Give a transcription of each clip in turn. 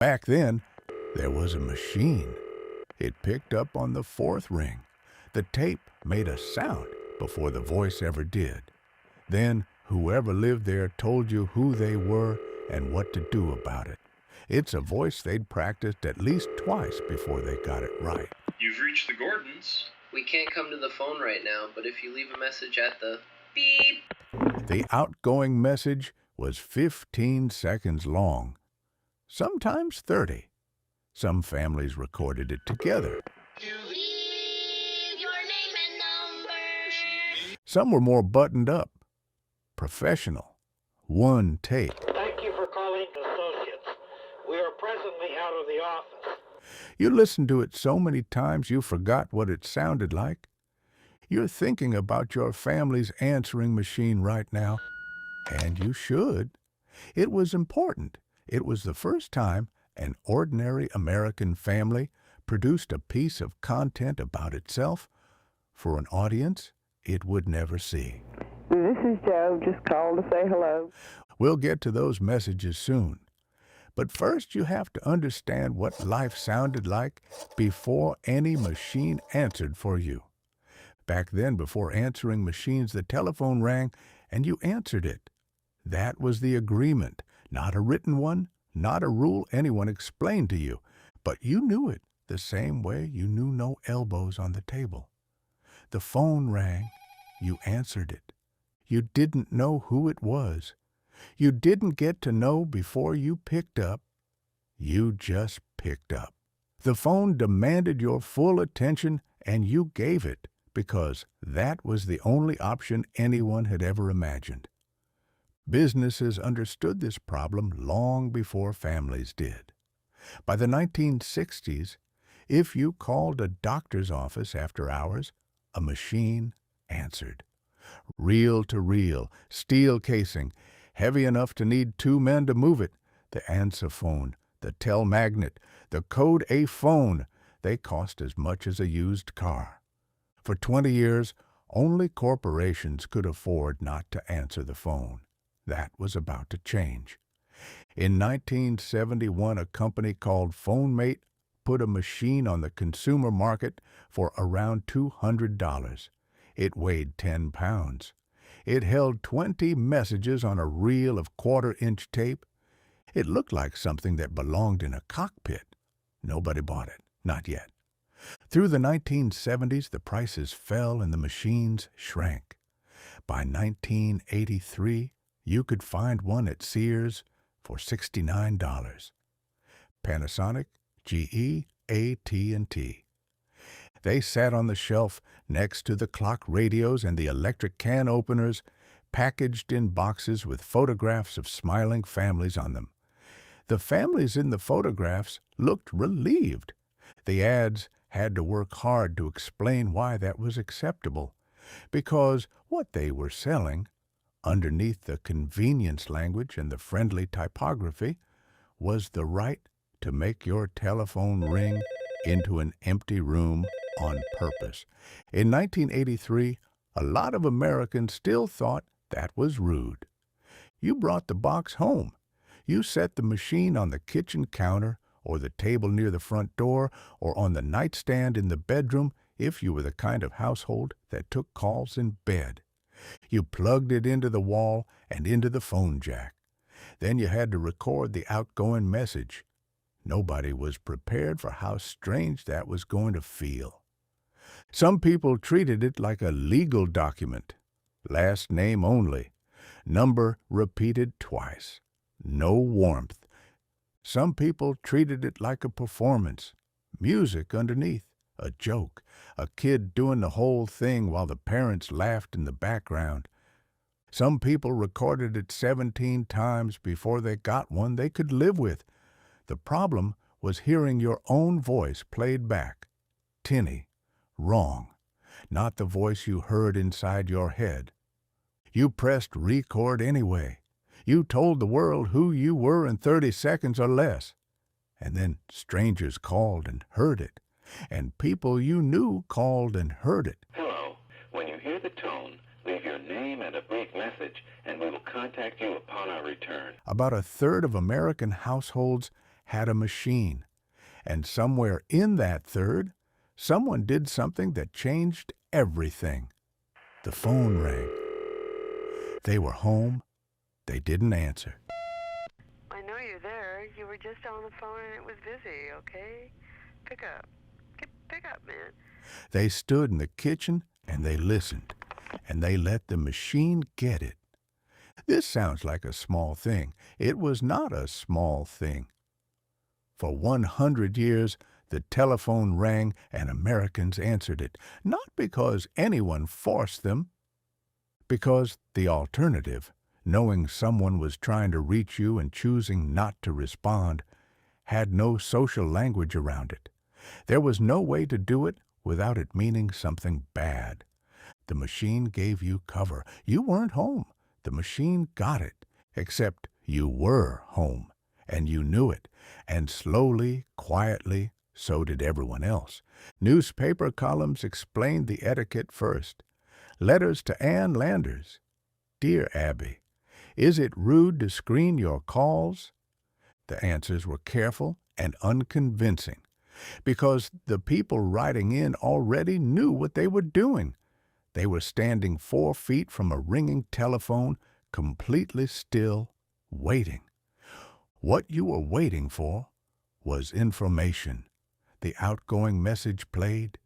Back then, there was a machine. It picked up on the fourth ring. The tape made a sound before the voice ever did. Then, whoever lived there told you who they were and what to do about it. It's a voice they'd practiced at least twice before they got it right. You've reached the Gordons. We can't come to the phone right now, but if you leave a message at the beep. The outgoing message was 15 seconds long, sometimes 30. Some families recorded it together. Leave your name and number. Some were more buttoned up, professional. One take. Thank you for calling Associates. We are presently out of the office. You listened to it so many times you forgot what it sounded like. You're thinking about your family's answering machine right now, and you should. It was important. It was the first time an ordinary American family produced a piece of content about itself for an audience it would never see. This is Joe. Just called to say hello. We'll get to those messages soon. But first you have to understand what life sounded like before any machine answered for you. Back then, before answering machines, the telephone rang and you answered it. That was the agreement, not a written one, not a rule anyone explained to you, but you knew it the same way you knew no elbows on the table. The phone rang, you answered it. You didn't know who it was. You didn't get to know before you picked up. You just picked up. The phone demanded your full attention and you gave it because that was the only option anyone had ever imagined. Businesses understood this problem long before families did. By the 1960s, if you called a doctor's office after hours, a machine answered. Reel-to-reel, steel casing, heavy enough to need 2 men to move it. The answer phone, the tel-magnet, the code A phone, they cost as much as a used car. For 20 years, only corporations could afford not to answer the phone. That was about to change. In 1971, a company called Phonemate put a machine on the consumer market for around $200. It weighed 10 pounds. It held 20 messages on a reel of quarter-inch tape. It looked like something that belonged in a cockpit. Nobody bought it, not yet. Through the 1970s, the prices fell and the machines shrank. By 1983, you could find one at Sears for $69. Panasonic, GE, AT&T. They sat on the shelf next to the clock radios and the electric can openers, packaged in boxes with photographs of smiling families on them. The families in the photographs looked relieved. The ads had to work hard to explain why that was acceptable, because what they were selling, underneath the convenience language and the friendly typography, was the right to make your telephone ring into an empty room on purpose. In 1983, a lot of Americans still thought that was rude. You brought the box home. You set the machine on the kitchen counter or the table near the front door or on the nightstand in the bedroom if you were the kind of household that took calls in bed. You plugged it into the wall and into the phone jack. Then you had to record the outgoing message. Nobody was prepared for how strange that was going to feel. Some people treated it like a legal document. Last name only. Number repeated twice. No warmth. Some people treated it like a performance. Music underneath. A joke. A kid doing the whole thing while the parents laughed in the background. Some people recorded it 17 times before they got one they could live with. The problem was hearing your own voice played back. Tinny. Wrong. Not the voice you heard inside your head. You pressed record anyway. You told the world who you were in 30 seconds or less. And then strangers called and heard it. And people you knew called and heard it. Hello. When you hear the tone, leave your name and a brief message, and we will contact you upon our return. About a third of American households had a machine, and somewhere in that third, someone did something that changed everything. The phone rang. They were home. They didn't answer. I know you're there. You were just on the phone and it was busy, okay? Pick up. Pick up, man. They stood in the kitchen and they listened, and they let the machine get it. This sounds like a small thing. It was not a small thing. For 100 years, the telephone rang and Americans answered it, not because anyone forced them, because the alternative, knowing someone was trying to reach you and choosing not to respond, had no social language around it. There was no way to do it without it meaning something bad. The machine gave you cover. You weren't home. The machine got it, except you were home, and you knew it, and slowly, quietly, so did everyone else. Newspaper columns explained the etiquette first. Letters to Ann Landers. Dear Abby, is it rude to screen your calls? The answers were careful and unconvincing, because the people writing in already knew what they were doing. They were standing 4 feet from a ringing telephone, completely still, waiting. What you were waiting for was information. The outgoing message played.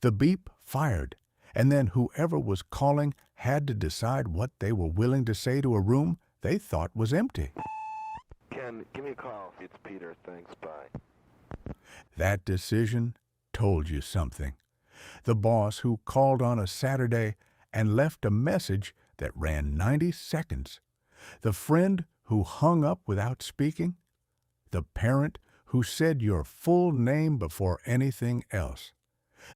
The beep fired, and then whoever was calling had to decide what they were willing to say to a room they thought was empty. Ken, give me a call. It's Peter. Thanks. Bye. That decision told you something. The boss who called on a Saturday and left a message that ran 90 seconds. The friend who hung up without speaking. The parent who said your full name before anything else.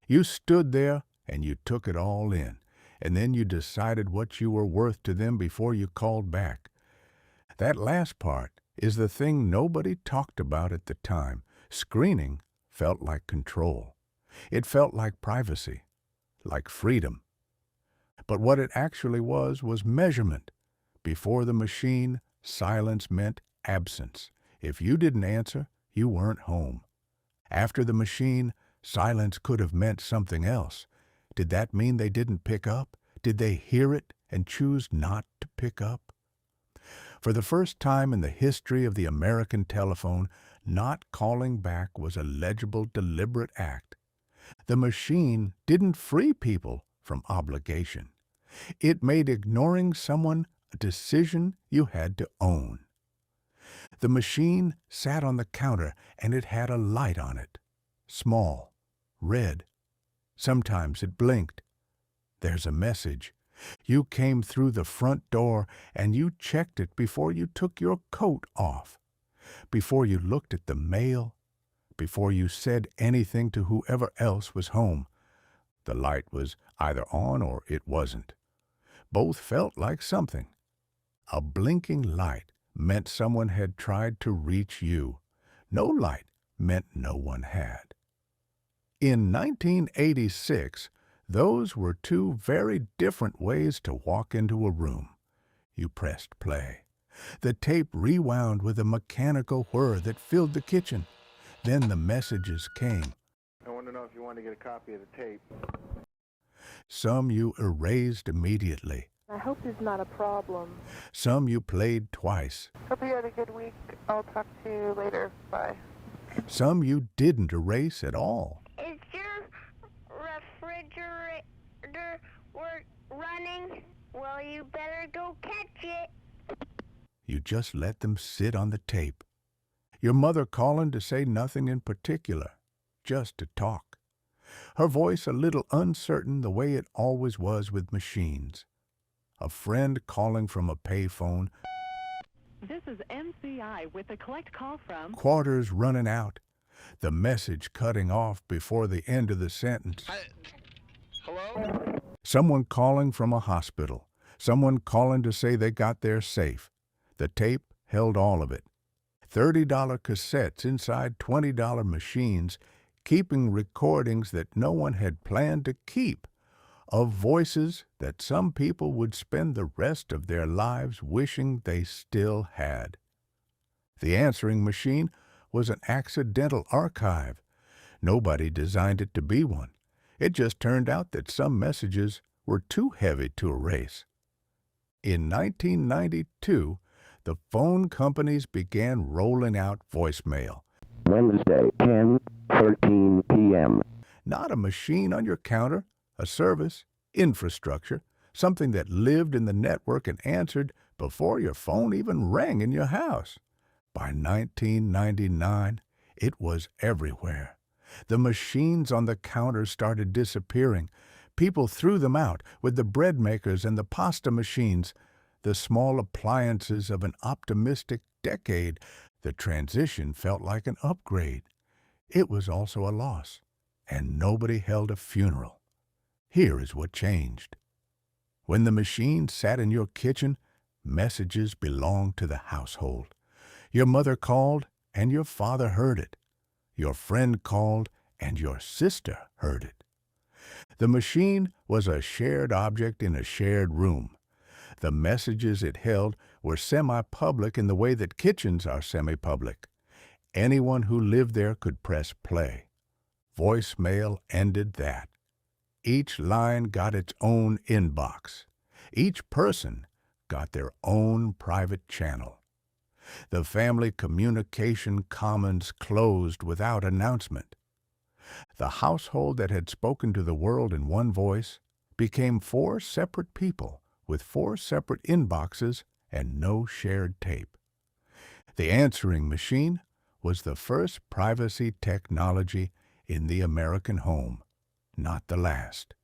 You stood there and you took it all in, and then you decided what you were worth to them before you called back. That last part is the thing nobody talked about at the time. Screening felt like control. It felt like privacy, like freedom. But what it actually was measurement. Before the machine, silence meant absence. If you didn't answer, you weren't home. After the machine, silence could have meant something else. Did that mean they didn't pick up? Did they hear it and choose not to pick up? For the first time in the history of the American telephone, not calling back was a legible, deliberate act. The machine didn't free people from obligation. It made ignoring someone a decision you had to own. The machine sat on the counter and it had a light on it. Small, red. Sometimes it blinked. There's a message. You came through the front door and you checked it before you took your coat off, before you looked at the mail, before you said anything to whoever else was home. The light was either on or it wasn't. Both felt like something. A blinking light meant someone had tried to reach you. No light meant no one had. In 1986, those were 2 very different ways to walk into a room. You pressed play. The tape rewound with a mechanical whir that filled the kitchen. Then the messages came. I want to know if you want to get a copy of the tape. Some you erased immediately. I hope there's not a problem. Some you played twice. Hope you had a good week. I'll talk to you later. Bye. Some you didn't erase at all. Is your refrigerator running? Well, you better go catch it. You just let them sit on the tape. Your mother calling to say nothing in particular, just to talk. Her voice a little uncertain the way it always was with machines. A friend calling from a payphone. This is MCI with a collect call from... Quarters running out. The message cutting off before the end of the sentence. Hello? Someone calling from a hospital. Someone calling to say they got there safe. The tape held all of it. $30 cassettes inside $20 machines, keeping recordings that no one had planned to keep, of voices that some people would spend the rest of their lives wishing they still had. The answering machine was an accidental archive. Nobody designed it to be one. It just turned out that some messages were too heavy to erase. In 1992, the phone companies began rolling out voicemail. Wednesday, 10:13 p.m. Not a machine on your counter, a service, infrastructure, something that lived in the network and answered before your phone even rang in your house. By 1999, it was everywhere. The machines on the counter started disappearing. People threw them out with the bread makers and the pasta machines, the small appliances of an optimistic decade. The transition felt like an upgrade. It was also a loss, and nobody held a funeral. Here is what changed. When the machine sat in your kitchen, messages belonged to the household. Your mother called, and your father heard it. Your friend called, and your sister heard it. The machine was a shared object in a shared room. The messages it held were semi-public in the way that kitchens are semi-public. Anyone who lived there could press play. Voicemail ended that. Each line got its own inbox. Each person got their own private channel. The family communication commons closed without announcement. The household that had spoken to the world in one voice became 4 separate people with 4 separate inboxes and no shared tape. The answering machine was the first privacy technology in the American home, not the last.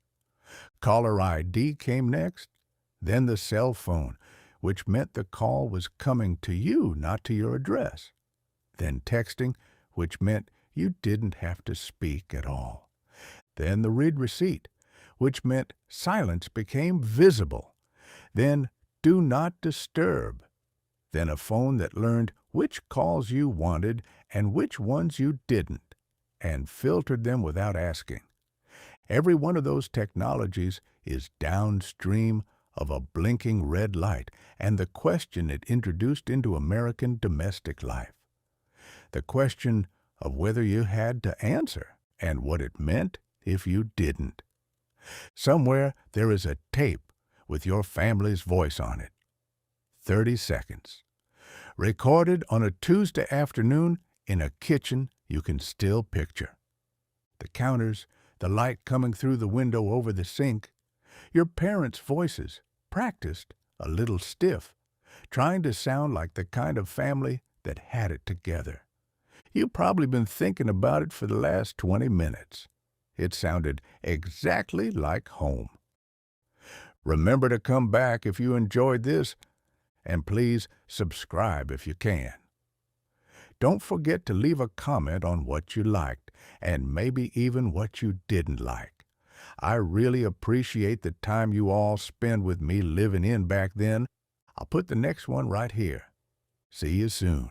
Caller ID came next, then the cell phone, which meant the call was coming to you, not to your address. Then texting, which meant you didn't have to speak at all. Then the read receipt, which meant silence became visible. Then do not disturb. Then a phone that learned which calls you wanted and which ones you didn't, and filtered them without asking. Every one of those technologies is downstream of a blinking red light and the question it introduced into American domestic life. The question of whether you had to answer and what it meant if you didn't. Somewhere there is a tape with your family's voice on it. 30 seconds. Recorded on a Tuesday afternoon in a kitchen you can still picture. The counters, the light coming through the window over the sink, your parents' voices, practiced, a little stiff, trying to sound like the kind of family that had it together. You've probably been thinking about it for the last 20 minutes. It sounded exactly like home. Remember to come back if you enjoyed this, and please subscribe if you can. Don't forget to leave a comment on what you liked, and maybe even what you didn't like. I really appreciate the time you all spend with me living in back then. I'll put the next one right here. See you soon.